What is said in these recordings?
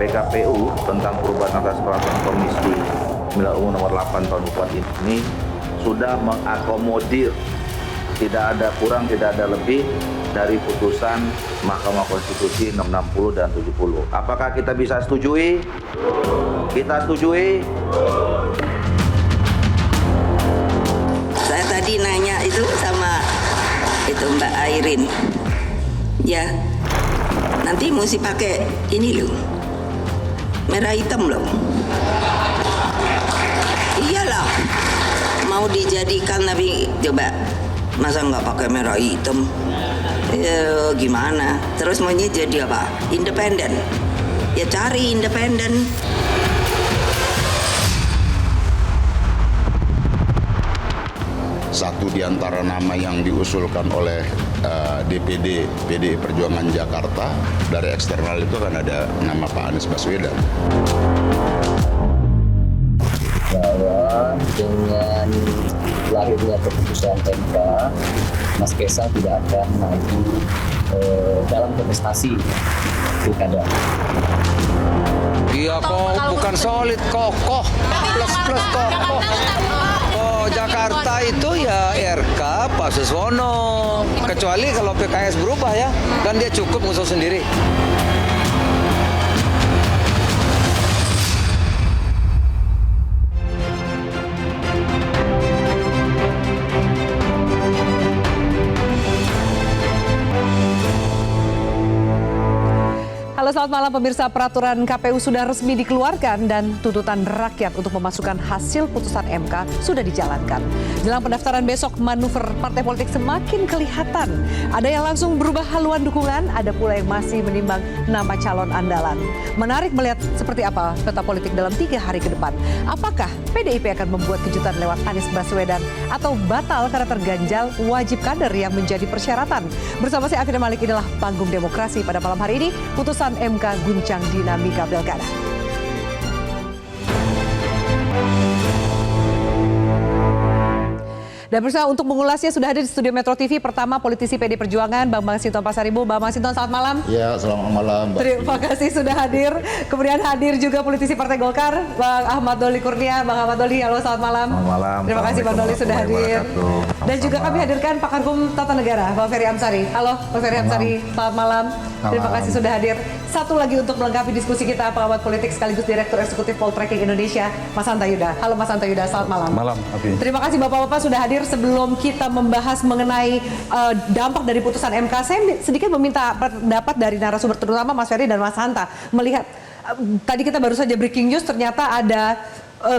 PKPU tentang perubahan atas peraturan Komisi Pemilihan Umum nomor 8 tahun 2004 ini sudah mengakomodir, tidak ada kurang, tidak ada lebih dari putusan Mahkamah Konstitusi 660 dan 70. Apakah kita bisa setujui? Kita setujui? Saya tadi nanya itu sama itu Mbak Airin. Ya, nanti mesti pakai ini loh, merah hitam loh. Iyalah, mau dijadikan tapi coba masa nggak pakai merah hitam? Ya, gimana? Terus maunya jadi apa? Independen? Ya cari independen. Satu di antara nama yang diusulkan oleh DPD PDI Perjuangan Jakarta dari eksternal itu kan ada nama Pak Anies Baswedan. Bahwa dengan lahirnya keputusan MK, Mas Kaisang tidak akan maju dalam kontestasi pilkada. Iya kok bukan solid, kokoh, plus kokoh. Oh Jakarta itu ya RK Pak Suswono. Kecuali kalau PKS berubah ya, dan dia cukup ngusung sendiri. Halo, selamat malam pemirsa. Peraturan KPU sudah resmi dikeluarkan dan tuntutan rakyat untuk memasukkan hasil putusan MK sudah dijalankan. Jelang pendaftaran besok, manuver partai politik semakin kelihatan. Ada yang langsung berubah haluan dukungan, ada pula yang masih menimbang nama calon andalan. Menarik melihat seperti apa peta politik dalam 3 hari ke depan. Apakah PDIP akan membuat kejutan lewat Anies Baswedan atau batal karena terganjal wajib kader yang menjadi persyaratan? Bersama saya Afida Malik, inilah Panggung Demokrasi pada malam hari ini. Putusan MK guncang dinamika pilkada. Dan berusaha untuk mengulasnya sudah ada di studio Metro TV. Pertama, politisi PD Perjuangan, Bang Masinton Pasaribu. Bang Masinton, selamat malam. Ya, selamat malam. Terima kasih sudah hadir. Kemudian hadir juga politisi Partai Golkar, Bang Ahmad Doli Kurnia. Bang Ahmad Doli, halo selamat malam. Selamat malam. Terima kasih Bang Doli sudah hadir. Dan juga kami hadirkan pakar hukum tata negara, Bang Ferry Amsari. Halo, Bang Ferry Amsari, selamat malam. Terima kasih sudah hadir. Satu lagi untuk melengkapi diskusi kita, pengamat politik sekaligus Direktur Eksekutif Poltreking Indonesia, Mas Hanta Yuda. Halo Mas Hanta Yuda, selamat malam. Malam, Abi. Terima kasih Bapak-Bapak sudah hadir. Sebelum kita membahas mengenai dampak dari putusan MK, saya sedikit meminta pendapat dari narasumber, terutama Mas Ferry dan Mas Hanta. Melihat tadi kita baru saja breaking news, ternyata ada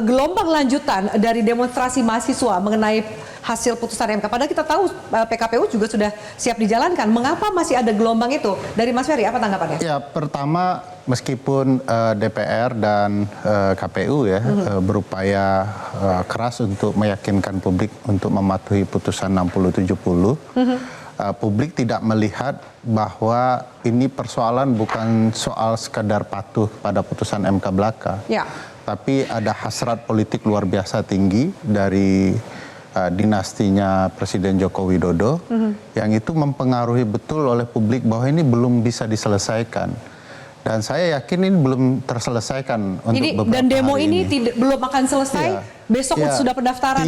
gelombang lanjutan dari demonstrasi mahasiswa mengenai hasil putusan MK. Padahal kita tahu PKPU juga sudah siap dijalankan. Mengapa masih ada gelombang itu? Dari Mas Ferry, apa tanggapannya? Ya, pertama meskipun DPR dan KPU ya berupaya keras untuk meyakinkan publik untuk mematuhi putusan 60-70, publik tidak melihat bahwa ini persoalan bukan soal sekadar patuh pada putusan MK belaka. Ya. Tapi ada hasrat politik luar biasa tinggi dari dinastinya Presiden Joko Widodo yang itu mempengaruhi betul oleh publik bahwa ini belum bisa diselesaikan. Dan saya yakin ini belum terselesaikan untuk beberapa dan demo hari ini belum akan selesai. Ya. Besok sudah pendaftaran.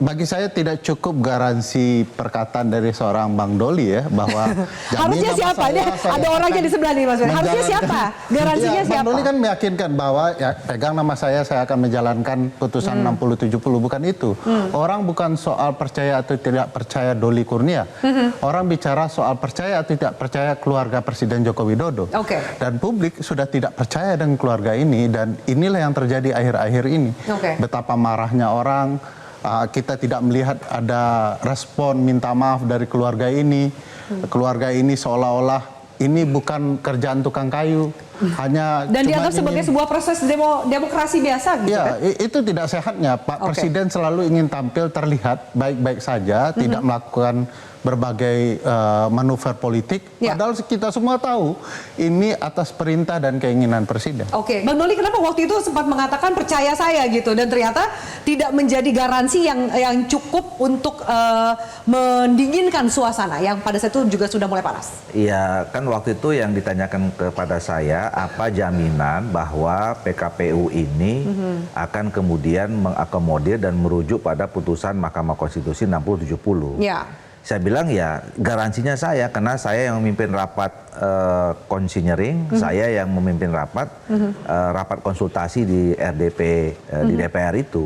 Bagi saya tidak cukup garansi perkataan dari seorang Bang Doli ya bahwa harusnya siapa? Ada orangnya di sebelah nih Mas Ferry. Harusnya siapa? Garansinya siapa? Bang Doli kan meyakinkan bahwa ya pegang nama saya akan menjalankan putusan 60-70, bukan itu. Orang bukan soal percaya atau tidak percaya Doli Kurnia. Orang bicara soal percaya atau tidak percaya keluarga Presiden Joko Widodo. Dan publik sudah tidak percaya dengan keluarga ini, dan inilah yang terjadi akhir-akhir ini. Betapa marahnya orang. Kita tidak melihat ada respon minta maaf dari keluarga ini. Keluarga ini seolah-olah ini bukan kerjaan tukang kayu. Hanya dan dianggap sebagai sebuah proses demokrasi biasa gitu ya, kan? Itu tidak sehatnya. Pak Presiden selalu ingin tampil terlihat baik-baik saja, tidak melakukan berbagai manuver politik. Ya. Padahal kita semua tahu ini atas perintah dan keinginan presiden. Oke, Bang Doli, kenapa waktu itu sempat mengatakan percaya saya gitu, dan ternyata tidak menjadi garansi yang cukup untuk mendinginkan suasana yang pada saat itu juga sudah mulai panas? Iya, kan waktu itu yang ditanyakan kepada saya, apa jaminan bahwa PKPU ini akan kemudian mengakomodir dan merujuk pada putusan Mahkamah Konstitusi 6070. Ya. Saya bilang ya garansinya saya, karena saya yang memimpin rapat konsinyering, saya yang memimpin rapat konsultasi di RDP di DPR itu,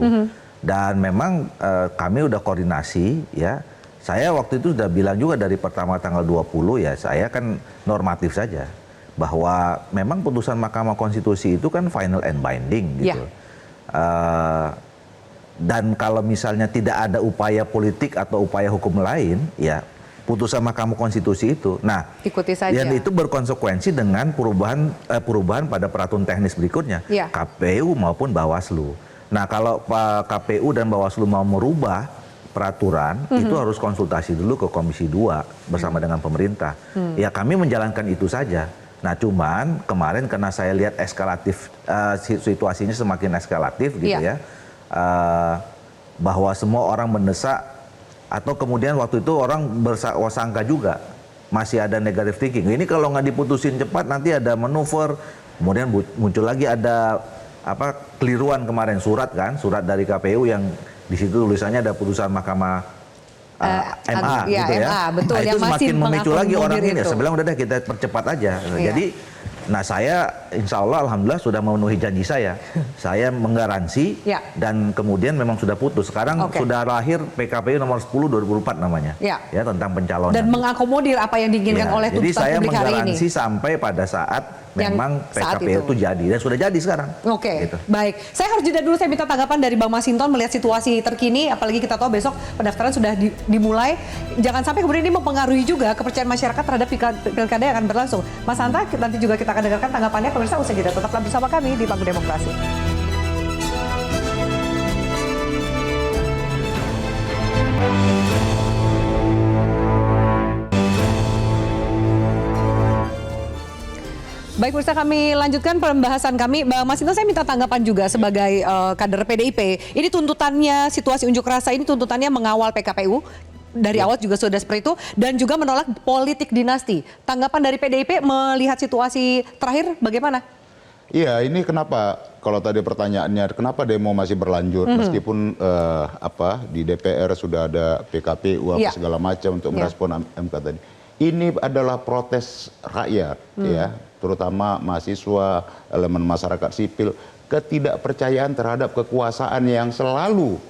dan memang kami udah koordinasi ya. Saya waktu itu sudah bilang juga dari pertama tanggal 20 ya, saya kan normatif saja bahwa memang putusan Mahkamah Konstitusi itu kan final and binding gitu. Dan kalau misalnya tidak ada upaya politik atau upaya hukum lain, ya putusan Mahkamah Konstitusi itu, nah ikuti saja. dan itu berkonsekuensi dengan perubahan pada peraturan teknis berikutnya, Ya. KPU maupun Bawaslu. Nah kalau KPU dan Bawaslu mau merubah peraturan, itu harus konsultasi dulu ke Komisi 2 bersama dengan pemerintah. Ya kami menjalankan itu saja. Nah cuman kemarin karena saya lihat eskalatif, situasinya semakin eskalatif gitu ya. Bahwa semua orang mendesak, atau kemudian waktu itu orang bersangka juga masih ada negative thinking. Ini kalau nggak diputusin cepat nanti ada manuver, kemudian muncul lagi ada keliruan kemarin, surat dari KPU yang di situ tulisannya ada putusan Mahkamah MA gitu ya. MA, betul, nah, yang itu semakin masih memicu lagi orang ini. itu. Saya bilang udah deh kita percepat aja. Iya. Jadi nah saya insya Allah alhamdulillah sudah memenuhi janji saya. Saya menggaransi Ya. dan kemudian memang sudah putus. Sekarang sudah lahir PKPU nomor 10 2004 namanya. Ya. Ya tentang pencalonan. Dan mengakomodir apa yang diinginkan Ya, oleh jadi tuntutan saya publik hari ini. menggaransi sampai pada saat Yang memang saat PKPU itu jadi, dan sudah jadi sekarang. Oke, Gitu. baik. Saya harus jeda dulu, saya minta tanggapan dari Bang Masinton melihat situasi terkini, apalagi kita tahu besok pendaftaran sudah dimulai. Jangan sampai kemudian ini mempengaruhi juga kepercayaan masyarakat terhadap pilkada yang akan berlangsung. Mas Hanta, nanti juga kita akan dengarkan tanggapannya. Pemirsa, usai jeda tetaplah bersama kami di Panggung Demokrasi. Baik, pemirsa, kami lanjutkan pembahasan kami. Bang Masinton, saya minta tanggapan juga sebagai kader PDIP. Ini tuntutannya, situasi unjuk rasa ini tuntutannya mengawal PKPU. Dari awal juga sudah seperti itu, dan juga menolak politik dinasti. Tanggapan dari PDIP melihat situasi terakhir bagaimana? Iya, ini kenapa kalau tadi pertanyaannya kenapa demo masih berlanjut meskipun di DPR sudah ada PKPU segala macam untuk merespon MK tadi. Ini adalah protes rakyat ya, terutama mahasiswa, elemen masyarakat sipil, ketidakpercayaan terhadap kekuasaan yang selalu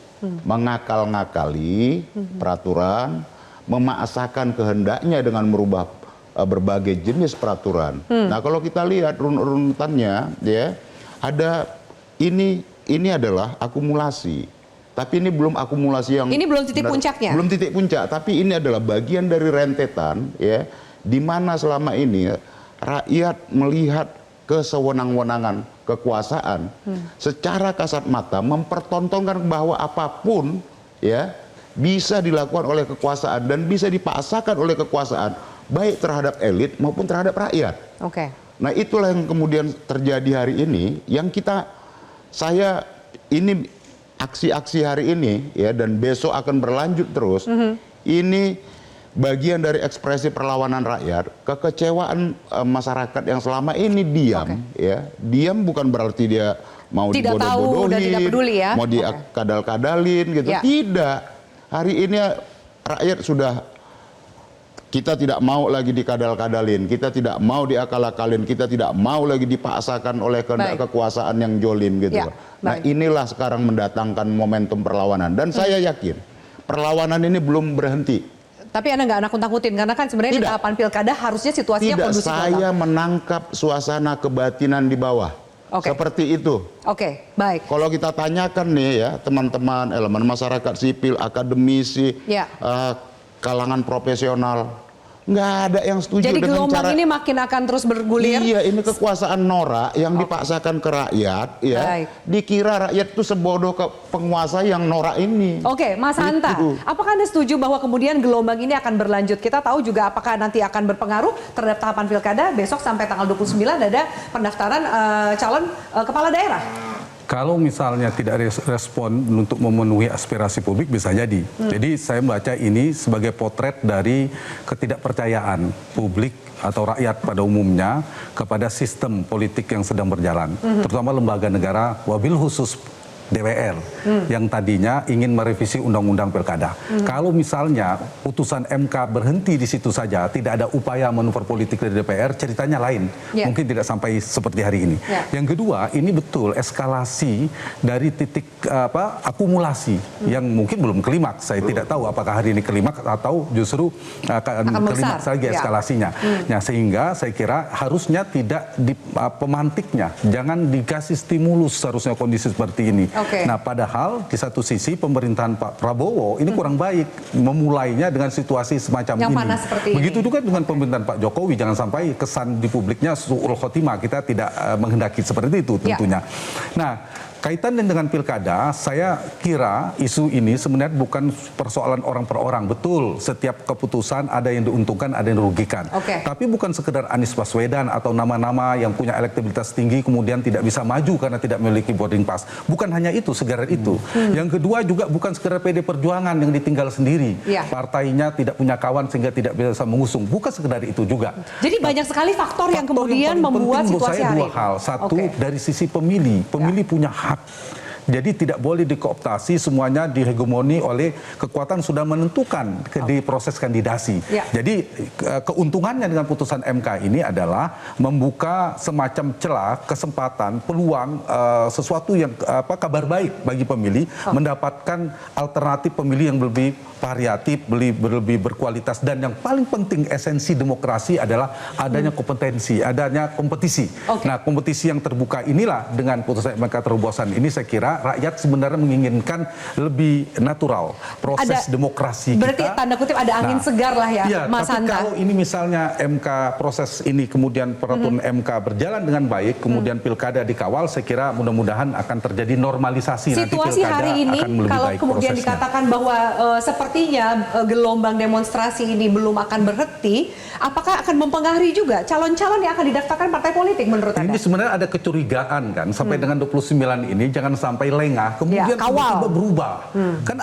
mengakal-ngakali peraturan, memaksakan kehendaknya dengan merubah berbagai jenis peraturan. Nah, kalau kita lihat runutannya ya, ada ini adalah akumulasi. Tapi ini belum akumulasi yang ini belum titik puncaknya. Belum titik puncak, tapi ini adalah bagian dari rentetan ya, di mana selama ini rakyat melihat kesewenang-wenangan kekuasaan secara kasat mata mempertontonkan bahwa apapun ya bisa dilakukan oleh kekuasaan dan bisa dipaksakan oleh kekuasaan baik terhadap elit maupun terhadap rakyat. Oke. Nah, itulah yang kemudian terjadi hari ini, yang ini aksi-aksi hari ini ya, dan besok akan berlanjut terus. Ini bagian dari ekspresi perlawanan rakyat, kekecewaan masyarakat yang selama ini diam ya. Diam bukan berarti dia mau tidak tahu dan tidak peduli ya. Mau dikadal-kadalin gitu. Ya. Tidak. Hari ini rakyat sudah, kita tidak mau lagi dikadal-kadalin, kita tidak mau diakal-akalin, kita tidak mau lagi dipaksakan oleh kehendak kekuasaan yang jolim gitu. Ya, nah, inilah sekarang mendatangkan momentum perlawanan, dan saya yakin perlawanan ini belum berhenti. Tapi Anda nggak nakut-nakutin, karena kan sebenarnya di tahapan pilkada harusnya situasinya tidak, kondusif. saya menangkap suasana kebatinan di bawah. Seperti itu. Oke, baik. Kalau kita tanyakan nih ya, teman-teman elemen masyarakat sipil, akademisi, kalangan profesional, Nggak ada yang setuju Jadi dengan gelombang cara ini makin akan terus bergulir. Iya, ini kekuasaan norak yang dipaksakan ke rakyat, ya. Baik. Dikira rakyat itu sebodoh ke penguasa yang norak ini. Oke, Mas Hanta, Itu. apakah Anda setuju bahwa kemudian gelombang ini akan berlanjut? Kita tahu juga apakah nanti akan berpengaruh terhadap tahapan pilkada. Besok sampai tanggal 29 ada pendaftaran calon kepala daerah. Kalau misalnya tidak respon untuk memenuhi aspirasi publik bisa jadi. Jadi saya membaca ini sebagai potret dari ketidakpercayaan publik atau rakyat pada umumnya kepada sistem politik yang sedang berjalan. Terutama lembaga negara, wabil khusus DPR yang tadinya ingin merevisi undang-undang pilkada. Kalau misalnya putusan MK berhenti di situ saja, tidak ada upaya manuver politik dari DPR, ceritanya lain. Ya. Mungkin tidak sampai seperti hari ini. Ya. Yang kedua, ini betul eskalasi dari titik akumulasi yang mungkin belum klimaks. Saya tidak tahu apakah hari ini klimaks atau justru akan klimaks lagi eskalasinya. Nah, sehingga saya kira harusnya tidak pemantiknya, jangan dikasih stimulus seharusnya kondisi seperti ini. Oke. Nah, padahal di satu sisi pemerintahan Pak Prabowo ini kurang baik memulainya dengan situasi semacam Yang ini. panas seperti Begitu ini. juga dengan pemerintahan Pak Jokowi, jangan sampai kesan di publiknya su'ul khotimah, kita tidak menghendaki seperti itu tentunya. Nah, kaitan dengan pilkada, saya kira isu ini sebenarnya bukan persoalan orang per orang. Betul, setiap keputusan ada yang diuntungkan, ada yang dirugikan. Oke. Tapi bukan sekedar Anies Baswedan atau nama-nama yang punya elektabilitas tinggi kemudian tidak bisa maju karena tidak memiliki boarding pass. Bukan hanya itu, sekedar itu. Yang kedua juga bukan sekedar PD Perjuangan yang ditinggal sendiri. Ya. Partainya tidak punya kawan sehingga tidak bisa mengusung. Bukan sekedar itu juga. Jadi banyak sekali faktor yang Faktor kemudian paling membuat penting menurut situasi saya hari dua ini. hal. Satu, Oke. dari sisi pemilih. Pemilih punya hak. Jadi tidak boleh dikooptasi, semuanya dihegemoni oleh kekuatan sudah menentukan di proses kandidasi. Ya. Jadi keuntungannya dengan putusan MK ini adalah membuka semacam celah, kesempatan, peluang sesuatu yang kabar baik bagi pemilih mendapatkan alternatif pemilih yang lebih variatif, lebih berkualitas, dan yang paling penting esensi demokrasi adalah adanya kompetensi, adanya kompetisi. Oke. Nah, kompetisi yang terbuka inilah dengan putusan MK terobosan ini saya kira rakyat sebenarnya menginginkan lebih natural proses demokrasi Berarti kita. tanda kutip ada angin segar lah ya, Iya, Mas tapi Hanta. kalau ini misalnya MK proses ini kemudian peraturan MK berjalan dengan baik, kemudian pilkada dikawal, saya kira mudah-mudahan akan terjadi normalisasi Situasi nanti pilkada hari ini, akan lebih kalau baik kemudian prosesnya. dikatakan bahwa sepertinya gelombang demonstrasi ini belum akan berhenti, apakah akan mempengaruhi juga calon-calon yang akan didaftarkan partai politik menurut Anda? Ini sebenarnya ada kecurigaan kan sampai dengan 29 ini jangan sampai lengah kemudian Ya, kawal. tiba-tiba berubah. Kan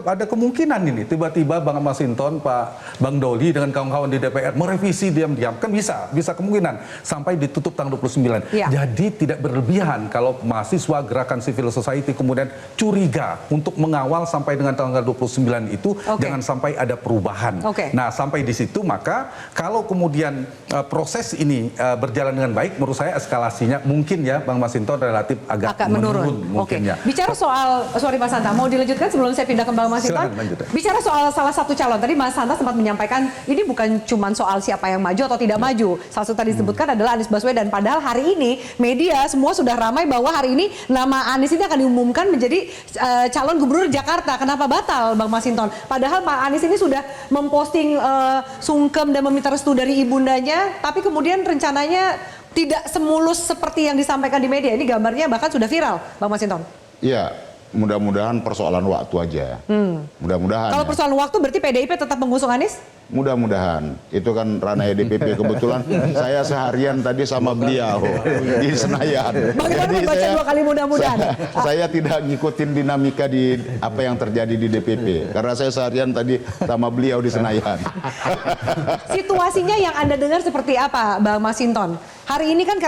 ada kemungkinan ini tiba-tiba Bang Masinton, Pak Bang Doli dengan kawan-kawan di DPR merevisi diam-diam, kan bisa kemungkinan sampai ditutup tanggal 29. Ya. Jadi tidak berlebihan kalau mahasiswa gerakan civil society kemudian curiga untuk mengawal sampai dengan tanggal 29 itu. Oke. Jangan sampai ada perubahan. Oke. Nah, sampai di situ maka kalau kemudian proses ini berjalan dengan baik, menurut saya eskalasinya mungkin ya Bang Masinton relatif agak menurun Oke. mungkin ya. Bicara soal, sorry Mas Hanta, mau dilanjutkan sebelum saya pindah ke Bang Masinton? Silakan, lanjut. Bicara soal salah satu calon, tadi Mas Hanta sempat menyampaikan ini bukan cuma soal siapa yang maju atau tidak maju. Salah satu tadi disebutkan adalah Anies Baswedan. Padahal hari ini media semua sudah ramai bahwa hari ini nama Anies ini akan diumumkan menjadi calon gubernur Jakarta. Kenapa batal Bang Masinton? Padahal Pak Anies ini sudah memposting sungkem dan meminta restu dari ibundanya, tapi kemudian rencananya tidak semulus seperti yang disampaikan di media. Ini gambarnya bahkan sudah viral, Bang Masinton. Ya, mudah-mudahan persoalan waktu aja. Mudah-mudahan. Kalau Ya. persoalan waktu berarti PDIP tetap mengusung Anies? Mudah-mudahan. Itu kan ranah DPP. Kebetulan saya seharian tadi sama beliau di Senayan. Bagaimana membaca dua kali mudah-mudahan? Saya tidak ngikutin dinamika di apa yang terjadi di DPP. Karena saya seharian tadi sama beliau di Senayan. Situasinya yang Anda dengar seperti apa, Bang Masinton? Hari ini kan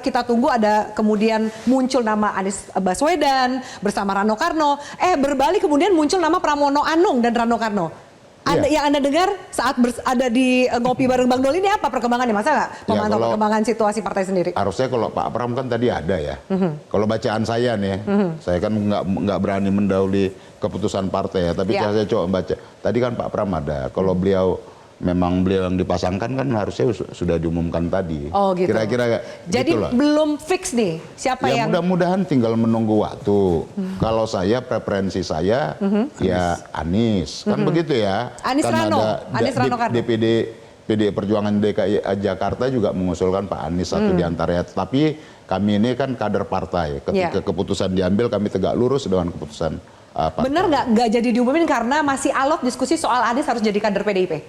kita tunggu ada kemudian muncul nama Anies Baswedan bersama Rano Karno. Berbalik kemudian muncul nama Pramono Anung dan Rano Karno. Yang Anda dengar saat ada di ngopi bareng Bang Doli ini apa perkembangannya? Masa nggak memantau perkembangan situasi partai sendiri? Harusnya kalau Pak Pram kan tadi ada ya. Kalau bacaan saya nih, saya kan nggak berani mendahului keputusan partai ya. Tapi saya coba baca. Tadi kan Pak Pram ada. Kalau beliau yang dipasangkan kan harusnya sudah diumumkan tadi. Oh gitu. Kira-kira jadi gitulah. belum fix nih siapa ya, yang... mudah-mudahan tinggal menunggu waktu. Kalau saya preferensi saya ya Anies. Kan begitu ya. Anies kan Rano. ada Anies Rano Karno. DPD PDI Perjuangan DKI Jakarta juga mengusulkan Pak Anies satu di antaranya. Tapi kami ini kan kader partai. Ketika keputusan diambil kami tegak lurus dengan keputusan partai. Benar nggak jadi diumumin karena masih alot diskusi soal Anies harus jadi kader PDIP?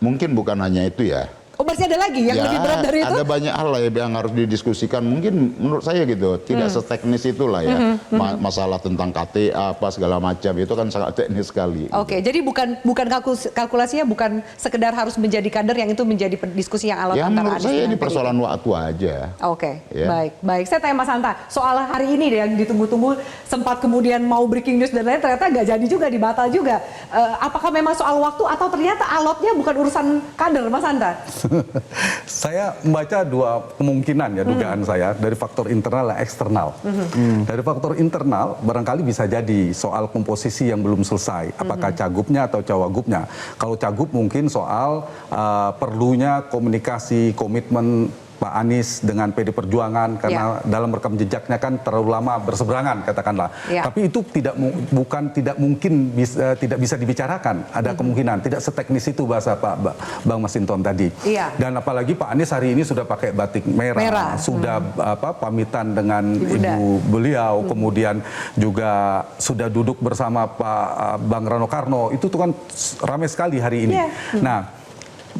Mungkin bukan hanya itu ya. Oh, masih ada lagi yang lebih berat dari itu? Ada banyak hal lah yang harus didiskusikan. Mungkin menurut saya gitu, tidak seteknis itulah ya. Masalah tentang KTA apa segala macam itu kan sangat teknis sekali. Oke, jadi bukan kalkulasinya bukan sekedar harus menjadi kader, yang itu menjadi diskusi yang alot Ya antara menurut Anies saya dengan ini PDIP. persoalan waktu aja. Oke, Ya. baik. Saya tanya Mas Hanta, soal hari ini deh yang ditunggu-tunggu, sempat kemudian mau breaking news dan lain, ternyata nggak jadi juga, dibatal juga. Apakah memang soal waktu atau ternyata alotnya bukan urusan kader, Mas Hanta? Saya membaca dua kemungkinan ya dugaan saya dari faktor internal dan eksternal. Dari faktor internal barangkali bisa jadi soal komposisi yang belum selesai, apakah cagupnya atau cawagupnya. Kalau cagup mungkin soal perlunya komunikasi, komitmen Pak Anies dengan PD Perjuangan karena dalam rekam jejaknya kan terlalu lama berseberangan katakanlah. Tapi itu tidak mungkin tidak bisa dibicarakan. Ada kemungkinan tidak seteknis itu bahasa Bang Masinton tadi. Dan apalagi Pak Anies hari ini sudah pakai batik merah. Sudah pamitan dengan ibu beliau, kemudian juga sudah duduk bersama Pak Bang Rano Karno. Itu tuh kan ramai sekali hari ini. Nah,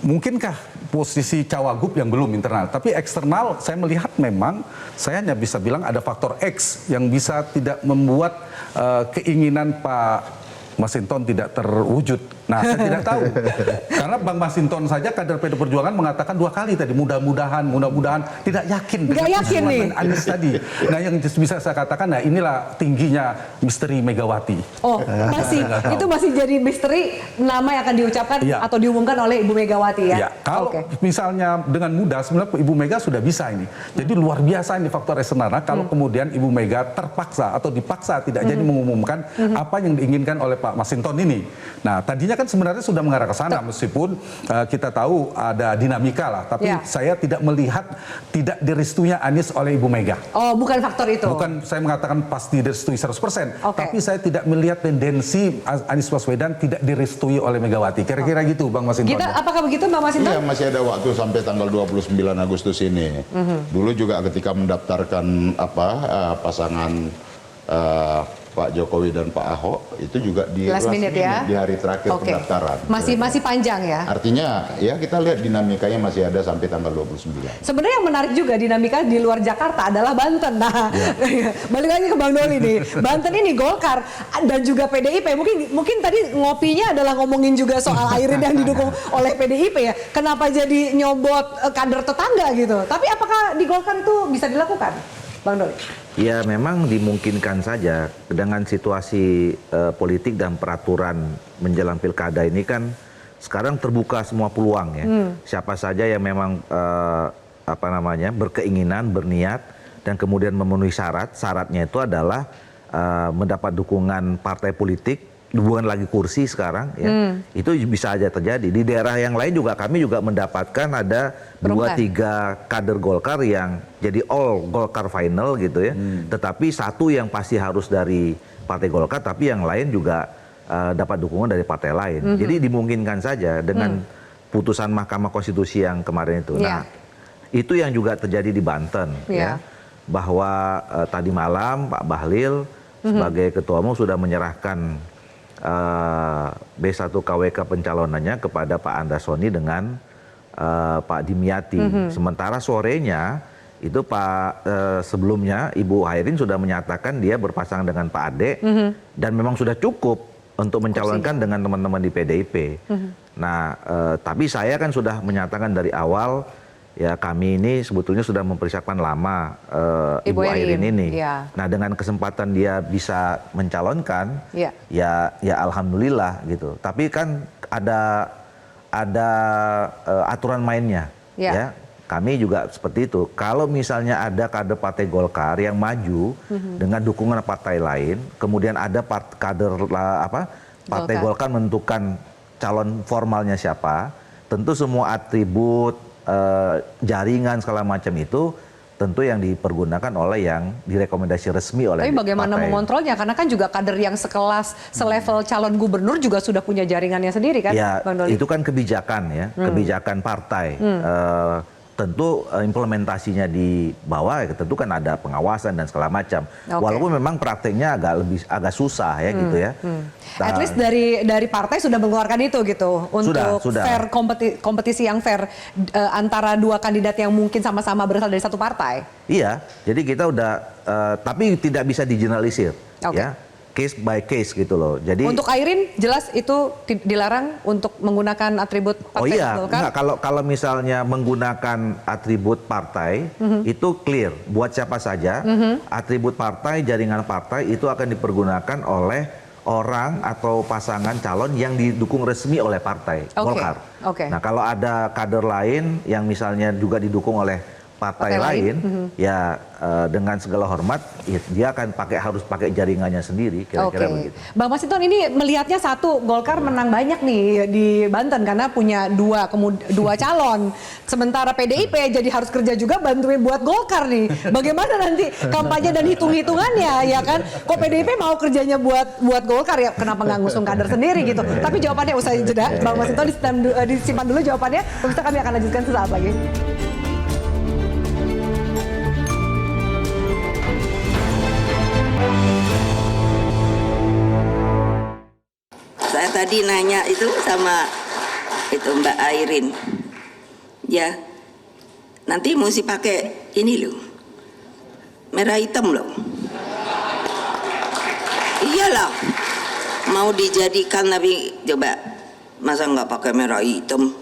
mungkinkah posisi cawagup yang belum internal, tapi eksternal saya melihat memang saya hanya bisa bilang ada faktor X yang bisa tidak membuat keinginan Pak Masinton tidak terwujud. Nah, saya tidak tahu. Karena Bang Masinton saja kader PD Perjuangan mengatakan 2 kali tadi mudah-mudahan tidak yakin dengan usulan Anies tadi. Nah, yang bisa saya katakan nah inilah tingginya misteri Megawati. Oh, itu masih jadi misteri nama yang akan diucapkan atau diumumkan oleh Ibu Megawati ya. Kalau misalnya dengan mudah sebenarnya Ibu Mega sudah bisa ini. Jadi luar biasa ini faktor eksternal. Kalau kemudian Ibu Mega terpaksa atau dipaksa tidak jadi mengumumkan apa yang diinginkan oleh Pak Masinton ini. Nah, tadinya kan sebenarnya sudah mengarah ke sana meskipun kita tahu ada dinamika lah, tapi saya tidak melihat tidak direstuinya Anies oleh Ibu Mega. Oh, bukan faktor itu. Bukan saya mengatakan pasti direstui 100%, tapi saya tidak melihat tendensi Anies Baswedan tidak direstui oleh Megawati. Kira-kira gitu Bang Masinton. Apakah begitu Bang Masinton? Iya, masih ada waktu sampai tanggal 29 Agustus ini. Dulu juga ketika mendaftarkan pasangan Pak Jokowi dan Pak Ahok itu juga di last minute di hari terakhir pendaftaran. Masih panjang ya. Artinya ya kita lihat dinamikanya masih ada sampai tanggal 29. Sebenarnya yang menarik juga dinamika di luar Jakarta adalah Banten. Nah, balik lagi ke Bang Doli nih. Banten ini Golkar dan juga PDIP. Mungkin tadi ngopinya adalah ngomongin juga soal Airin yang didukung oleh PDIP ya. Kenapa jadi nyobot kader tetangga gitu? Tapi apakah di Golkar itu bisa dilakukan, Bang Doli? Ya memang dimungkinkan saja dengan situasi politik dan peraturan menjelang pilkada ini kan sekarang terbuka semua peluang ya. Siapa saja yang memang berkeinginan, berniat dan kemudian memenuhi syaratnya itu adalah mendapat dukungan partai politik, bukan lagi kursi sekarang ya. Itu bisa aja terjadi. Di daerah yang lain juga kami juga mendapatkan ada 2-3 kader Golkar yang jadi all Golkar final gitu ya. Tetapi satu yang pasti harus dari partai Golkar, tapi yang lain juga dapat dukungan dari partai lain. Jadi dimungkinkan saja dengan putusan Mahkamah Konstitusi yang kemarin itu. Nah, itu yang juga terjadi di Banten ya. Bahwa tadi malam Pak Bahlil sebagai ketua umum sudah menyerahkan B1 KWK pencalonannya kepada Pak Andasoni dengan Pak Dimyati. Sementara sorenya itu sebelumnya Ibu Airin sudah menyatakan dia berpasangan dengan Pak Ade dan memang sudah cukup untuk mencalonkan dengan teman-teman di PDIP. Nah, tapi saya kan sudah menyatakan dari awal ya kami ini sebetulnya sudah mempersiapkan lama Ibu Airin ini. Nah, dengan kesempatan dia bisa mencalonkan, ya alhamdulillah gitu. Tapi kan ada aturan mainnya, ya. Kami juga seperti itu. Kalau misalnya ada kader partai Golkar yang maju dengan dukungan partai lain, kemudian ada partai Golkar menentukan calon formalnya siapa, tentu semua atribut jaringan segala macam itu tentu yang dipergunakan oleh yang direkomendasi resmi oleh Tapi bagaimana partai. mengontrolnya? Karena kan juga kader yang sekelas, selevel calon gubernur juga sudah punya jaringannya sendiri kan, Ya, Bang Doli? itu kan kebijakan ya, kebijakan partai. Tentu implementasinya di bawah ya, tentu kan ada pengawasan dan segala macam. Oke. Walaupun memang prakteknya agak susah ya gitu ya. Nah, At least dari partai sudah mengeluarkan itu gitu untuk Sudah. fair kompetisi yang fair antara dua kandidat yang mungkin sama-sama berasal dari satu partai. Iya, jadi kita udah tapi tidak bisa digeneralisir Oke. ya. Case by case gitu loh. Jadi Untuk Airin jelas itu dilarang untuk menggunakan atribut oh partai iya, Golkar. enggak, kalau misalnya menggunakan atribut partai itu clear buat siapa saja. Atribut partai, jaringan partai itu akan dipergunakan oleh orang atau pasangan calon yang didukung resmi oleh partai Oke, Golkar. oke. Nah, kalau ada kader lain yang misalnya juga didukung oleh partai lain, ya dengan segala hormat ya, dia akan harus pakai jaringannya sendiri kira-kira Oke. begitu. Bang Masinton ini melihatnya satu, Golkar menang banyak nih di Banten karena punya dua calon. Sementara PDIP jadi harus kerja juga bantuin buat Golkar nih. Bagaimana nanti kampanye dan hitung-hitungannya ya kan? Kok PDIP mau kerjanya buat Golkar ya? Kenapa nggak ngusung kader sendiri gitu? Tapi jawabannya usai jeda. Bang Masinton disimpan dulu jawabannya. Pemirsa, kami akan lanjutkan sesaat lagi. Saya tadi nanya itu sama itu Mbak Airin. Ya, nanti mesti pakai ini loh, merah hitam loh. Iyalah, mau dijadikan tapi coba masa nggak pakai merah hitam?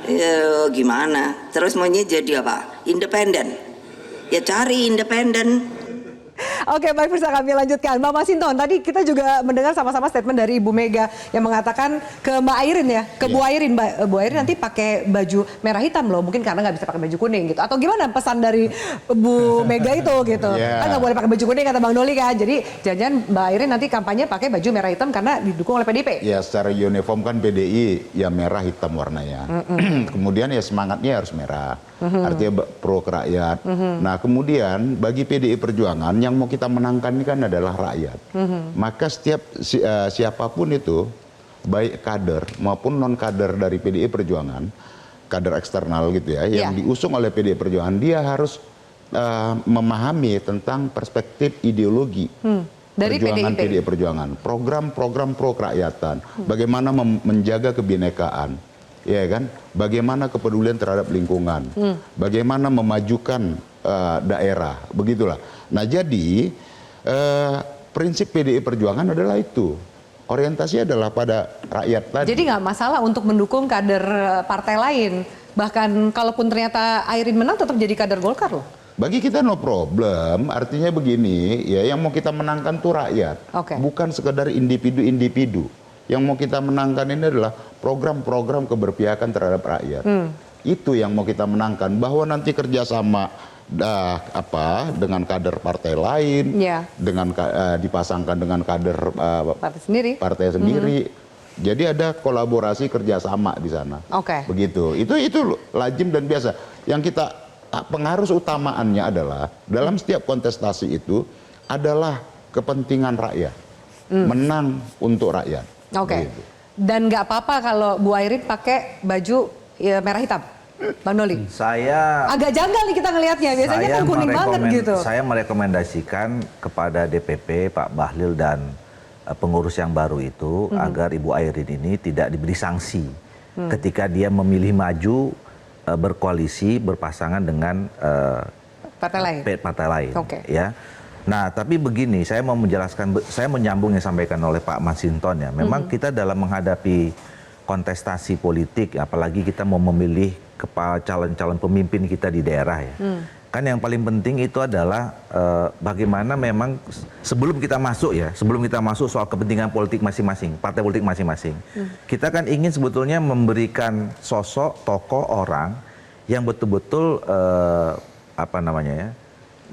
Ya gimana? Terus maunya jadi apa? Independen. Ya cari independen. Oke, baik, pemirsa, kami lanjutkan. Mbak Masinton, tadi kita juga mendengar sama-sama statement dari Ibu Mega yang mengatakan ke Mbak Airin ya, ke Bu Airin, Bu Airin nanti pakai baju merah hitam loh, mungkin karena nggak bisa pakai baju kuning gitu. Atau gimana pesan dari Bu Mega itu gitu? Kan nggak boleh pakai baju kuning kata Bang Doli kan. Jadi jangan Mbak Airin nanti kampanye pakai baju merah hitam karena didukung oleh PDIP. Ya, secara uniform kan PDI ya merah hitam warnanya. Kemudian ya semangatnya harus merah. Artinya pro kerakyat. Nah, kemudian bagi PDI Perjuangan yang mau kita menangkan ini kan adalah rakyat. Maka setiap siapapun itu, baik kader maupun non kader dari PDI Perjuangan, kader eksternal gitu ya, yang diusung oleh PDI Perjuangan, dia harus memahami tentang perspektif ideologi Dari perjuangan PDIP. PDI Perjuangan, program-program pro kerakyatan, bagaimana menjaga kebinekaan, ya kan, bagaimana kepedulian terhadap lingkungan, bagaimana memajukan daerah, begitulah. Nah, jadi prinsip PDI Perjuangan adalah itu, orientasi adalah pada rakyat tadi. Jadi nggak masalah untuk mendukung kader partai lain. Bahkan kalaupun ternyata Airin menang tetap jadi kader Golkar loh. Bagi kita no problem, artinya begini, ya yang mau kita menangkan tuh rakyat, bukan sekedar individu-individu. Yang mau kita menangkan ini adalah program-program keberpihakan terhadap rakyat. Itu yang mau kita menangkan, bahwa nanti kerjasama dengan kader partai lain, dengan dipasangkan dengan kader partai sendiri. Jadi ada kolaborasi kerjasama di sana. Begitu. Itu lazim dan biasa. Yang kita pengaruh utamaannya adalah dalam setiap kontestasi itu adalah kepentingan rakyat, menang untuk rakyat. Begitu. Dan nggak apa-apa kalau Bu Airin pakai baju merah hitam, Bang Doli. Saya agak janggal nih kita ngelihatnya, biasanya kan kuning banget gitu. Saya merekomendasikan kepada DPP Pak Bahlil dan pengurus yang baru itu agar Ibu Airin ini tidak diberi sanksi ketika dia memilih maju berkoalisi berpasangan dengan partai lain. Ya. Nah, tapi begini, saya mau menjelaskan, saya menyambung yang disampaikan oleh Pak Masinton ya. Memang kita dalam menghadapi kontestasi politik, apalagi kita mau memilih calon-calon pemimpin kita di daerah ya. Kan yang paling penting itu adalah bagaimana memang sebelum kita masuk soal kepentingan politik masing-masing, partai politik masing-masing. Kita kan ingin sebetulnya memberikan sosok tokoh orang yang betul-betul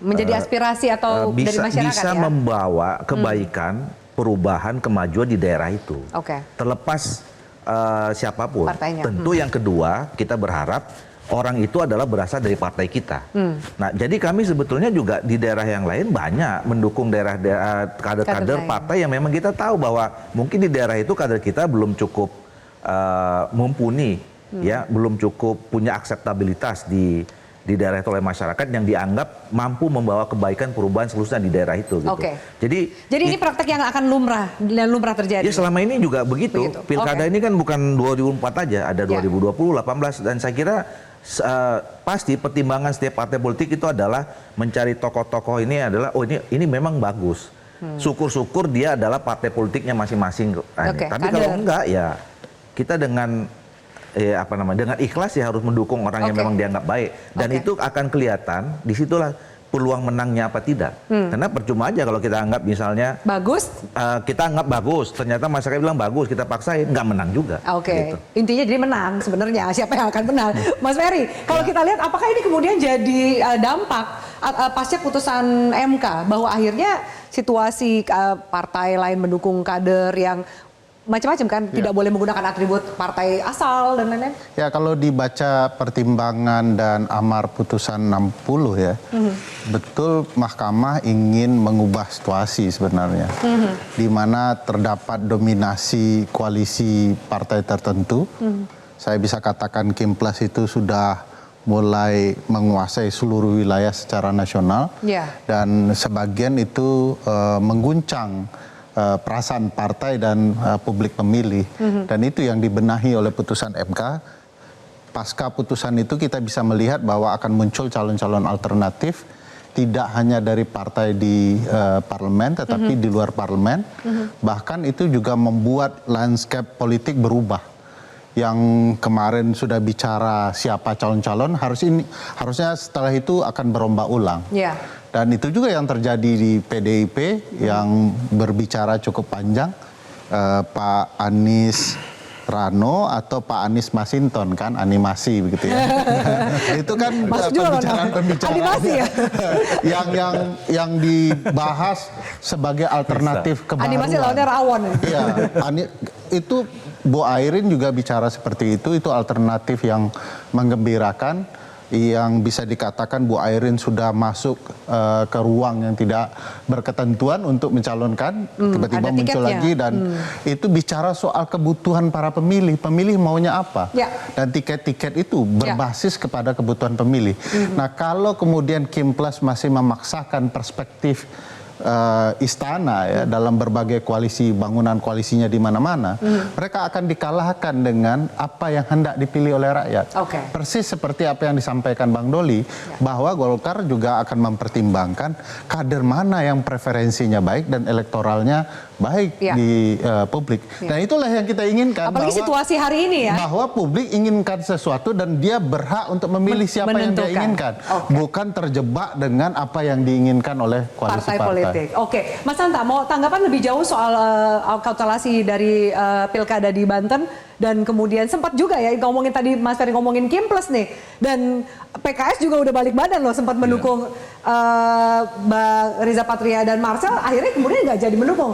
menjadi aspirasi atau dari masyarakat bisa membawa kebaikan, perubahan, kemajuan di daerah itu. Terlepas siapapun. Partainya. Tentu yang kedua kita berharap orang itu adalah berasal dari partai kita. Nah, jadi kami sebetulnya juga di daerah yang lain banyak mendukung daerah-daerah kader-kader lain. partai yang memang kita tahu bahwa mungkin di daerah itu kader kita belum cukup mumpuni, ya, belum cukup punya akseptabilitas di daerah itu oleh masyarakat yang dianggap mampu membawa kebaikan perubahan seluruhnya di daerah itu. Gitu. Oke. Jadi ini praktek yang akan lumrah terjadi. ya selama ini juga begitu. Pilkada ini kan bukan 2004 aja, ada 2020, 18, dan saya kira pasti pertimbangan setiap partai politik itu adalah mencari tokoh-tokoh ini adalah ini memang bagus. Syukur-syukur dia adalah partai politiknya masing-masing. Tapi kalau enggak ya kita dengan dengan ikhlas ya harus mendukung orang yang memang dianggap baik, dan itu akan kelihatan disitulah peluang menangnya apa tidak. Karena percuma aja kalau kita anggap misalnya bagus, kita anggap bagus, ternyata masyarakat bilang bagus, kita paksain nggak menang juga. Gitu. Intinya jadi menang sebenarnya, siapa yang akan menang. Mas Ferry, kalau kita lihat apakah ini kemudian jadi dampak pasca putusan MK bahwa akhirnya situasi partai lain mendukung kader yang macam-macam kan, tidak boleh menggunakan atribut partai asal dan lain-lain. Ya, kalau dibaca pertimbangan dan amar putusan 60 ya, betul Mahkamah ingin mengubah situasi sebenarnya, di mana terdapat dominasi koalisi partai tertentu. Saya bisa katakan Kimplas itu sudah mulai menguasai seluruh wilayah secara nasional, dan sebagian itu mengguncang perasaan partai dan publik pemilih, dan itu yang dibenahi oleh putusan MK. Pasca putusan itu kita bisa melihat bahwa akan muncul calon-calon alternatif, tidak hanya dari partai di parlemen tetapi di luar parlemen. Bahkan itu juga membuat landscape politik berubah. Yang kemarin sudah bicara siapa calon-calon, harusnya setelah itu akan berombak ulang. Dan itu juga yang terjadi di PDIP yang berbicara cukup panjang, Pak Anies Rano atau Pak Anies Masinton kan, animasi begitu ya. Itu kan pembicaraan yang dibahas sebagai alternatif kebaruan. Animasi lawannya rawon. Iya, itu Bu Airin juga bicara seperti itu alternatif yang menggembirakan. Yang bisa dikatakan Bu Airin sudah masuk ke ruang yang tidak berketentuan untuk mencalonkan, tiba-tiba muncul lagi, dan itu bicara soal kebutuhan para pemilih maunya apa, dan tiket-tiket itu berbasis kepada kebutuhan pemilih. Nah, kalau kemudian Kimplas masih memaksakan perspektif istana ya dalam berbagai koalisi, bangunan koalisinya di mana-mana, mereka akan dikalahkan dengan apa yang hendak dipilih oleh rakyat. Persis seperti apa yang disampaikan Bang Doli, bahwa Golkar juga akan mempertimbangkan kader mana yang preferensinya baik dan elektoralnya baik di publik. Dan itulah yang kita inginkan. Apalagi situasi hari ini ya. Bahwa publik inginkan sesuatu dan dia berhak untuk memilih siapa yang dia inginkan. Bukan terjebak dengan apa yang diinginkan oleh koalisi partai. Oke, Mas Santa mau tanggapan lebih jauh soal kautelasi dari pilkada di Banten, dan kemudian sempat juga ya ngomongin tadi Mas Ferry ngomongin Kimplas nih, dan PKS juga udah balik badan loh, sempat mendukung Bang Riza Patria dan Marcel, akhirnya kemudian nggak jadi mendukung.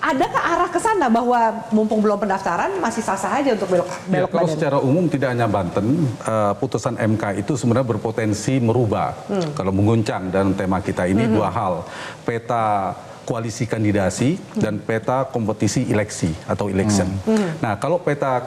Adakah arah ke sana bahwa mumpung belum pendaftaran masih sah-sah aja untuk belok kalau badan? secara umum tidak hanya Banten, putusan MK itu sebenarnya berpotensi merubah. Kalau mengguncang dalam tema kita ini dua hal, peta koalisi kandidasi dan peta kompetisi eleksi atau election. Nah, kalau peta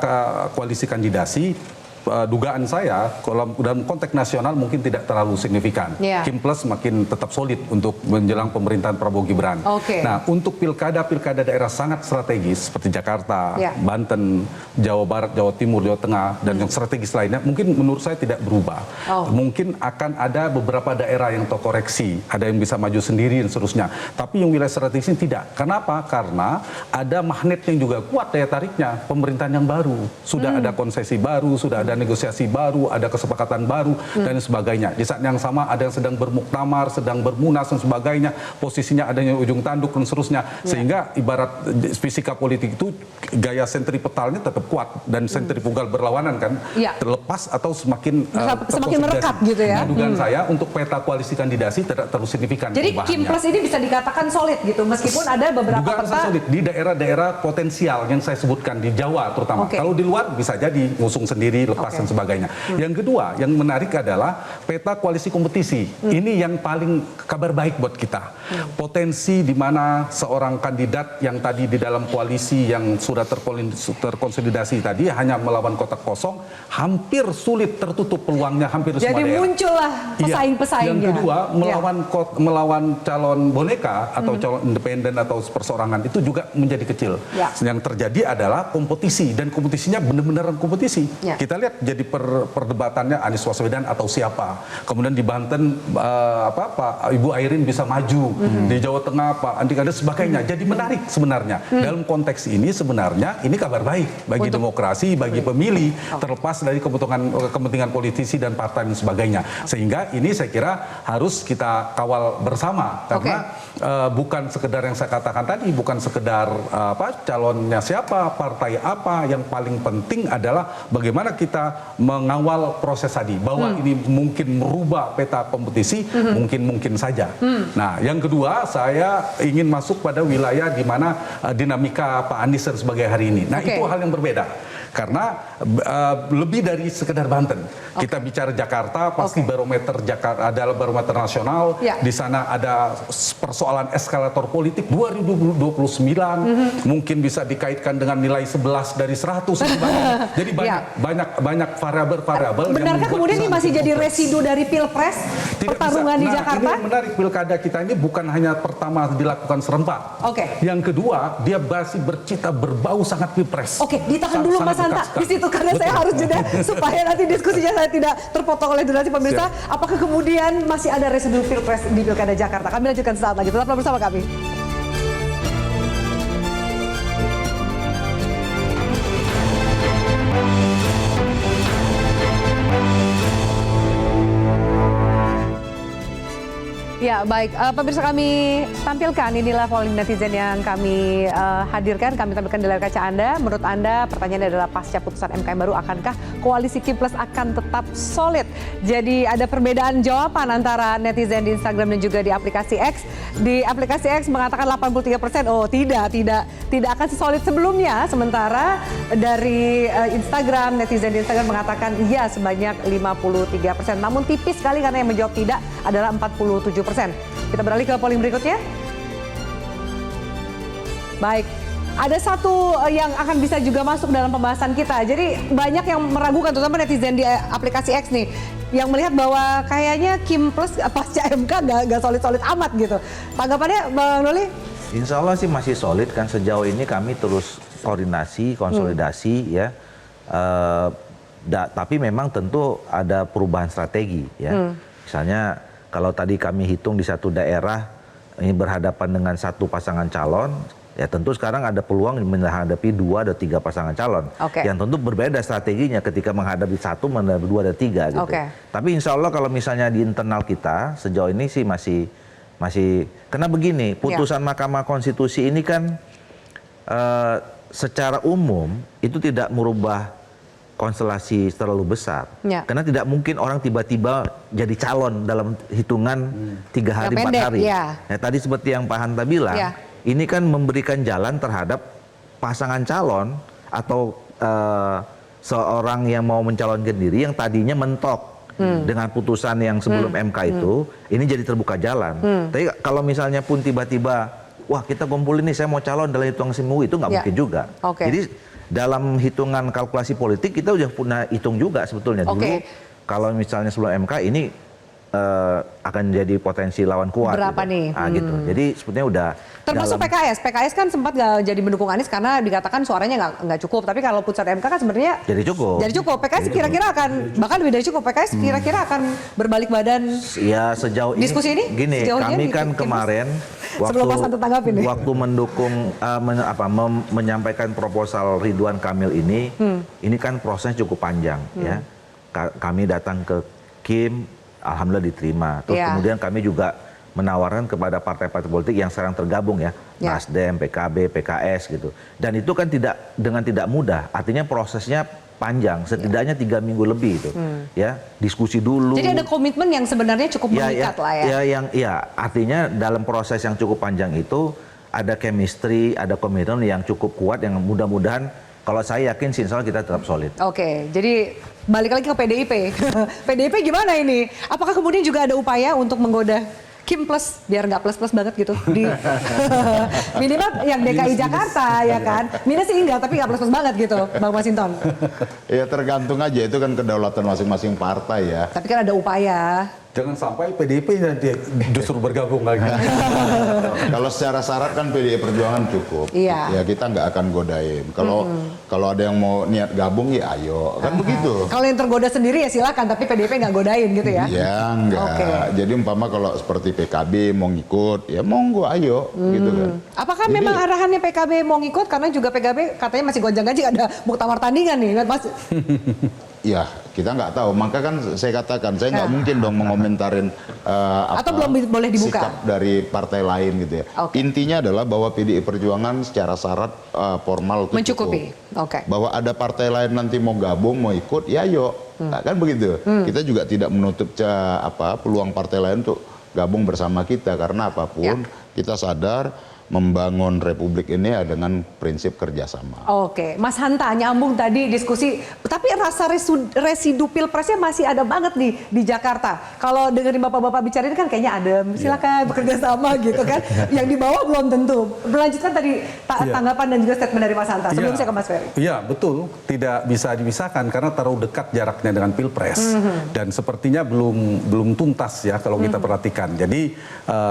koalisi kandidasi, dugaan saya kalau dalam konteks nasional mungkin tidak terlalu signifikan. Kimplas makin tetap solid untuk menjelang pemerintahan Prabowo Gibran. Nah, untuk pilkada daerah sangat strategis seperti Jakarta, Banten, Jawa Barat, Jawa Timur, Jawa Tengah, dan yang strategis lainnya, mungkin menurut saya tidak berubah. Mungkin akan ada beberapa daerah yang terkoreksi, ada yang bisa maju sendiri dan seterusnya. Tapi yang wilayah strategis ini tidak. Kenapa? Karena ada magnet yang juga kuat daya tariknya, pemerintahan yang baru. Sudah ada konsesi baru, sudah ada negosiasi baru, ada kesepakatan baru, dan sebagainya. Di saat yang sama ada yang sedang bermuktamar, sedang bermunas dan sebagainya, posisinya adanya ujung tanduk dan seterusnya. Sehingga ibarat fisika politik itu gaya sentripetalnya tetap kuat dan sentrifugal berlawanan kan, terlepas atau semakin merekat gitu ya. Nah, dugaan saya untuk peta koalisi kandidasi tidak terlalu signifikan. Jadi Kimplas ini bisa dikatakan solid gitu, meskipun ada beberapa peta solid di daerah-daerah potensial yang saya sebutkan di Jawa terutama. Kalau di luar bisa jadi ngusung sendiri lepas dan sebagainya. Yang kedua, yang menarik adalah peta koalisi kompetisi. Ini yang paling kabar baik buat kita. Potensi di mana seorang kandidat yang tadi di dalam koalisi yang sudah terkonsolidasi tadi hanya melawan kotak kosong, hampir sulit tertutup peluangnya hampir di semua daerah. Jadi muncullah pesaing-pesaingnya. Yang kedua, melawan calon boneka atau calon independen atau perseorangan itu juga menjadi kecil. Yang terjadi adalah kompetisi, dan kompetisinya benar-benar kompetisi. Kita lihat jadi perdebatannya Anies Baswedan atau siapa. Kemudian di Banten Pak Ibu Airin bisa maju, di Jawa Tengah Pak Andika dan sebagainya. Jadi menarik sebenarnya. Dalam konteks ini sebenarnya ini kabar baik bagi demokrasi, bagi pemilih, terlepas dari kepentingan politisi dan partai dan sebagainya. Sehingga ini saya kira harus kita kawal bersama, karena bukan sekedar yang saya katakan tadi, bukan sekedar calonnya siapa, partai apa, yang paling penting adalah bagaimana kita mengawal proses tadi, bahwa ini mungkin merubah peta kompetisi, mungkin saja. Nah, yang kedua, saya ingin masuk pada wilayah di mana dinamika Pak Anies sebagai hari ini. Nah, itu hal yang berbeda. Karena lebih dari sekedar Banten. Kita bicara Jakarta, pasti barometer Jakarta adalah barometer nasional. Di sana ada persoalan eskalator politik 2029, mungkin bisa dikaitkan dengan nilai 11 dari 100. Jadi banyak variabel-variabel. Benarkah kemudian ini masih jadi residu dari Pilpres, pertarungan di Jakarta? Ini menarik, pilkada kita ini bukan hanya pertama dilakukan serempak. Yang kedua, dia masih berbau sangat Pilpres. Ditahan dulu Mas Hanta di situ, karena saya harus jeda supaya nanti diskusinya saya tidak terpotong oleh durasi pemirsa. Apakah kemudian masih ada residu Pilpres di Pilkada Jakarta? Kami lanjutkan saat lagi. Tetaplah bersama kami. Ya, baik. Pemirsa, kami tampilkan inilah polling netizen yang kami hadirkan. Kami tampilkan di layar kaca Anda. Menurut Anda, pertanyaannya adalah pasca putusan MK yang baru, akankah koalisi Kim Plus akan tetap solid? Jadi ada perbedaan jawaban antara netizen di Instagram dan juga di aplikasi X. Di aplikasi X mengatakan 83%, oh tidak akan sesolid sebelumnya. Sementara dari Instagram, netizen di Instagram mengatakan iya sebanyak 53%. Namun tipis sekali karena yang menjawab tidak adalah 47%. Kita beralih ke polling berikutnya. Baik, ada satu yang akan bisa juga masuk dalam pembahasan kita. Jadi banyak yang meragukan, terutama netizen di aplikasi X nih, yang melihat bahwa kayaknya Kim Plus pasca MK nggak solid-solid amat gitu. Tanggapannya Bang Doli? Insya Allah sih masih solid kan, sejauh ini kami terus koordinasi, konsolidasi ya. Tapi memang tentu ada perubahan strategi ya. Misalnya kalau tadi kami hitung di satu daerah ini berhadapan dengan satu pasangan calon, ya tentu sekarang ada peluang menghadapi 2 atau 3 pasangan calon. Yang tentu berbeda strateginya ketika menghadapi 1, menghadapi 2 dan 3 gitu. Tapi insya Allah kalau misalnya di internal kita sejauh ini sih masih karena begini, putusan Mahkamah Konstitusi ini kan secara umum itu tidak merubah konstelasi terlalu besar, karena tidak mungkin orang tiba-tiba jadi calon dalam hitungan 3 hari 4 hari. Tadi seperti yang Pak Hanta bilang, ini kan memberikan jalan terhadap pasangan calon atau seorang yang mau mencalonkan diri yang tadinya mentok dengan putusan yang sebelum MK itu, ini jadi terbuka jalan. Tapi kalau misalnya pun tiba-tiba, wah kita kumpulin nih saya mau calon dalam hitungan seminggu, itu nggak mungkin juga. Jadi dalam hitungan kalkulasi politik kita udah pernah hitung juga sebetulnya dulu kalau misalnya sebelum MK ini akan jadi potensi lawan kuat. Berapa gitu. nih? Gitu. Jadi sebetulnya udah. Termasuk PKS kan sempat nggak jadi mendukung Anies karena dikatakan suaranya nggak cukup. Tapi kalau putusan MK kan sebenarnya jadi cukup. PKS kira-kira akan bahkan lebih dari cukup. PKS kira-kira akan berbalik badan. Ya sejauh ini. Diskusi ini. Gini, kami kan kemarin. Waktu mendukung menyampaikan proposal Ridwan Kamil ini kan prosesnya cukup panjang ya. Kami datang ke Kim, alhamdulillah diterima. Terus kemudian kami juga menawarkan kepada partai-partai politik yang sekarang tergabung ya, Nasdem, PKB, PKS gitu. Dan itu kan tidak mudah. Artinya prosesnya panjang, setidaknya 3 minggu lebih itu, ya diskusi dulu. Jadi ada komitmen yang sebenarnya cukup mengikat lah ya. Artinya dalam proses yang cukup panjang itu ada chemistry, ada komitmen yang cukup kuat yang mudah-mudahan Kalau saya yakin sih insya Allah kita tetap solid. Oke, jadi balik lagi ke PDIP. PDIP gimana ini? Apakah kemudian juga ada upaya untuk menggoda Kim plus, biar nggak plus-plus banget gitu. Di minimal yang DKI Jakarta ya kan. Minus sih enggak, tapi nggak plus-plus banget gitu, Bang Masinton. Ya tergantung aja, itu kan kedaulatan masing-masing partai ya. Tapi kan ada upaya. Jangan sampai PDIP nanti justru bergabung lagi. Kalau secara syarat kan PDI Perjuangan cukup. Iya. Ya kita nggak akan godain. Kalau ada yang mau niat gabung ya ayo, kan begitu. Kalau yang tergoda sendiri ya silakan, tapi PDIP nggak godain gitu ya? Ya enggak. Oke. Jadi umpama kalau seperti PKB mau ngikut, ya monggo ayo gitu kan. Apakah Jadi- memang arahannya PKB mau ngikut karena juga PKB katanya masih gonjang-ganjing ada muktamar tandingan nih, Mas? Ya kita nggak tahu. Maka kan saya katakan saya nggak mungkin dong mengomentarin Atau belum boleh dibuka? sikap dari partai lain gitu ya. Oke. Intinya adalah bahwa PDI Perjuangan secara syarat formal itu Mencukupi. cukup. Oke. Bahwa ada partai lain nanti mau gabung mau ikut ya ayo. Nah, kan begitu. Kita juga tidak menutup peluang partai lain untuk gabung bersama kita karena apapun kita sadar membangun republik ini dengan prinsip kerjasama. Oke, Mas Hanta nyambung tadi diskusi, tapi rasa residu pilpresnya masih ada banget nih di Jakarta. Kalau dengerin bapak-bapak bicara ini kan kayaknya adem, silakan bekerja sama gitu kan. Yang di bawah belum tentu. Berlanjutkan tadi tanggapan dan juga statement dari Mas Hanta. Sebelum saya ke Mas Ferry. Iya betul, tidak bisa dipisahkan karena terlalu dekat jaraknya dengan pilpres dan sepertinya belum tuntas ya kalau kita perhatikan. Jadi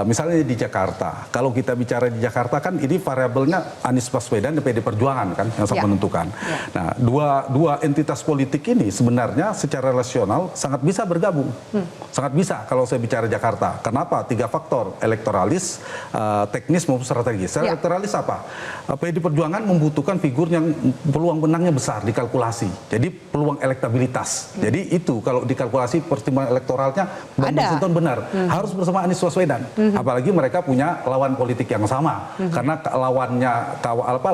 misalnya di Jakarta, kalau kita bicara di Jakarta kan ini variabelnya Anies Baswedan dan PD Perjuangan kan yang sangat menentukan. Nah dua entitas politik ini sebenarnya secara rasional sangat bisa bergabung, sangat bisa kalau saya bicara Jakarta. Kenapa? 3 faktor: elektoralis, teknis maupun strategis. Elektoralis apa? PD Perjuangan membutuhkan figur yang peluang menangnya besar dikalkulasi. Jadi peluang elektabilitas. Jadi itu kalau dikalkulasi pertimbangan elektoralnya Bang Masinton benar. Harus bersama Anies Baswedan. Apalagi mereka punya lawan politik yang sama. Karena lawannya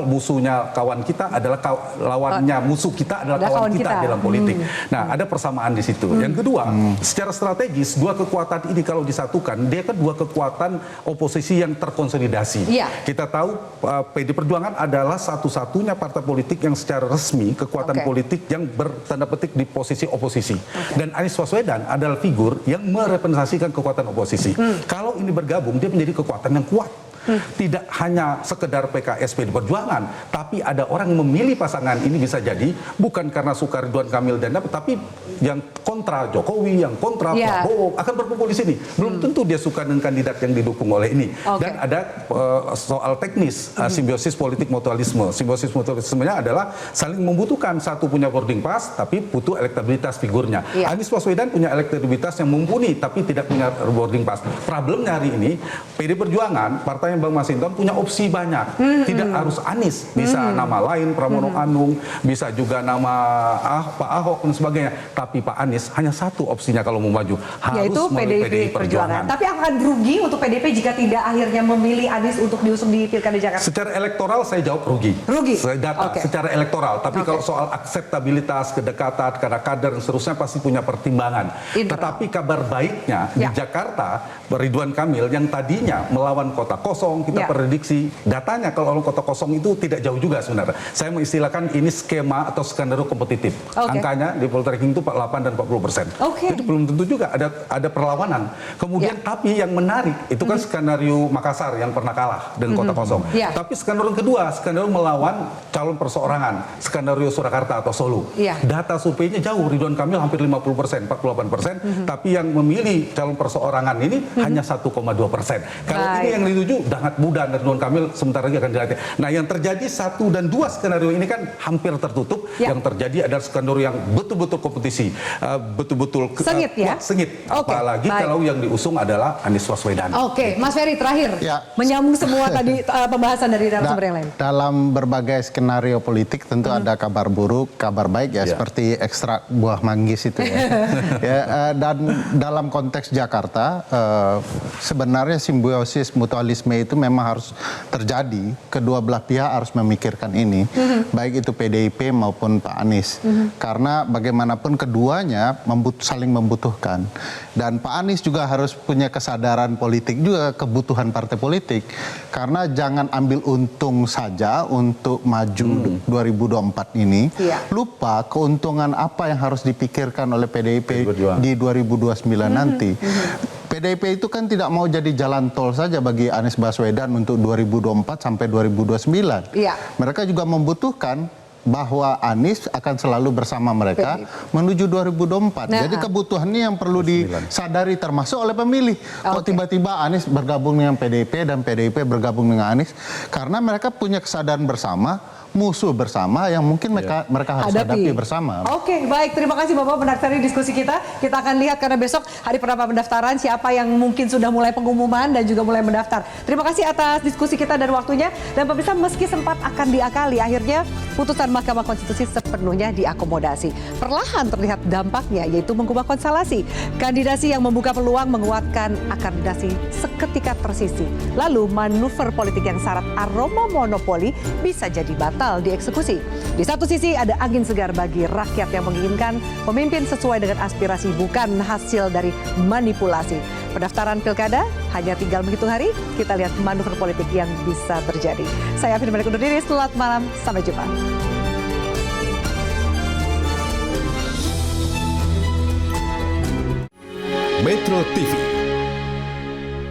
musuhnya kawan kita adalah lawannya musuh kita adalah kawan kita dalam politik. Nah, ada persamaan di situ. Yang kedua, secara strategis dua kekuatan ini kalau disatukan, dia kan dua kekuatan oposisi yang terkonsolidasi. Kita tahu PD Perjuangan adalah satu-satunya partai politik yang secara resmi kekuatan politik yang bertanda petik di posisi oposisi. Dan Anies Baswedan adalah figur yang merepresentasikan kekuatan oposisi. Kalau ini bergabung, dia menjadi kekuatan yang kuat. Tidak hanya sekedar PKS PD Perjuangan, tapi ada orang yang memilih pasangan ini bisa jadi bukan karena suka Ridwan Kamil dan tapi yang kontra Jokowi, yang kontra Prabowo akan berkumpul di sini. Belum tentu dia suka dengan kandidat yang didukung oleh ini. Dan ada soal teknis simbiosis politik mutualisme. Simbiosis mutualismenya adalah saling membutuhkan, satu punya boarding pass tapi butuh elektabilitas figurnya. Anies Baswedan punya elektabilitas yang mumpuni tapi tidak punya boarding pass. Problemnya hari ini PD Perjuangan, partai yang Bang Masinton punya opsi banyak. Tidak harus Anies, bisa nama lain Pramono Anung, bisa juga nama Pak Ahok dan sebagainya. Tapi Pak Anies hanya satu opsinya kalau mau maju, harus yaitu PDIP Perjuangan. Tapi akan rugi untuk PDIP jika tidak akhirnya memilih Anies untuk diusung di Pilkada Jakarta. Secara elektoral saya jawab rugi. Saya data secara elektoral. Tapi kalau soal akseptabilitas, kedekatan, kader dan seterusnya pasti punya pertimbangan. Tetapi kabar baiknya di Jakarta, Ridwan Kamil yang tadinya melawan kota kosong, kita prediksi datanya kalau kota kosong itu tidak jauh juga sebenarnya. Saya mengistilahkan ini skema atau skenario kompetitif. Angkanya di poltreking itu 48 dan 40%. Jadi belum tentu juga ada perlawanan. Kemudian tapi yang menarik itu kan skenario Makassar yang pernah kalah dengan kota kosong. Tapi skenario kedua, skenario melawan calon perseorangan, skenario Surakarta atau Solo. Data surveinya jauh, Ridwan Kamil hampir 50%, 48%, tapi yang memilih calon perseorangan ini hanya 1,2%. Kalau ini yang dituju sangat mudah, Ridwan Kamil sebentar lagi akan dilatih. Nah, yang terjadi 1 dan 2 skenario ini kan hampir tertutup. Yang terjadi adalah skenario yang betul-betul kompetisi, betul-betul sengit sengit. Apalagi kalau yang diusung adalah Anies Baswedan. Mas Ferry terakhir menyambung semua tadi pembahasan dari narasumber yang lain. Dalam berbagai skenario politik tentu ada kabar buruk, kabar baik seperti ekstrak buah manggis itu dan dalam konteks Jakarta sebenarnya simbiosis mutualisme PDIP itu memang harus terjadi. Kedua belah pihak harus memikirkan ini, baik itu PDIP maupun Pak Anies. Karena bagaimanapun keduanya saling membutuhkan. Dan Pak Anies juga harus punya kesadaran politik juga, kebutuhan partai politik. Karena jangan ambil untung saja untuk maju 2024 ini, lupa keuntungan apa yang harus dipikirkan oleh PDIP di 2029 nanti. PDIP itu kan tidak mau jadi jalan tol saja bagi Anies Baswedan untuk 2024 sampai 2029. Mereka juga membutuhkan bahwa Anies akan selalu bersama mereka menuju 2024. Jadi kebutuhan ini yang perlu disadari termasuk oleh pemilih. Kok tiba-tiba Anies bergabung dengan PDIP dan PDIP bergabung dengan Anies, karena mereka punya kesadaran bersama, musuh bersama yang mungkin mereka harus hadapi bersama. Oke, baik. Terima kasih Bapak mendaftar diskusi kita. Kita akan lihat karena besok hari pertama pendaftaran siapa yang mungkin sudah mulai pengumuman dan juga mulai mendaftar. Terima kasih atas diskusi kita dan waktunya. Dan pemirsa, meski sempat akan diakali, akhirnya putusan Mahkamah Konstitusi sepenuhnya diakomodasi. Perlahan terlihat dampaknya, yaitu mengubah konstelasi. Kandidasi yang membuka peluang menguatkan akreditasi seketika tersisi. Lalu manuver politik yang syarat aroma monopoli bisa jadi batal dieksekusi. Di satu sisi ada angin segar bagi rakyat yang menginginkan pemimpin sesuai dengan aspirasi, bukan hasil dari manipulasi. Pendaftaran pilkada hanya tinggal menghitung hari. Kita lihat manuver politik yang bisa terjadi. Saya Afin Malik undur diri. Selamat malam. Sampai jumpa. Metro TV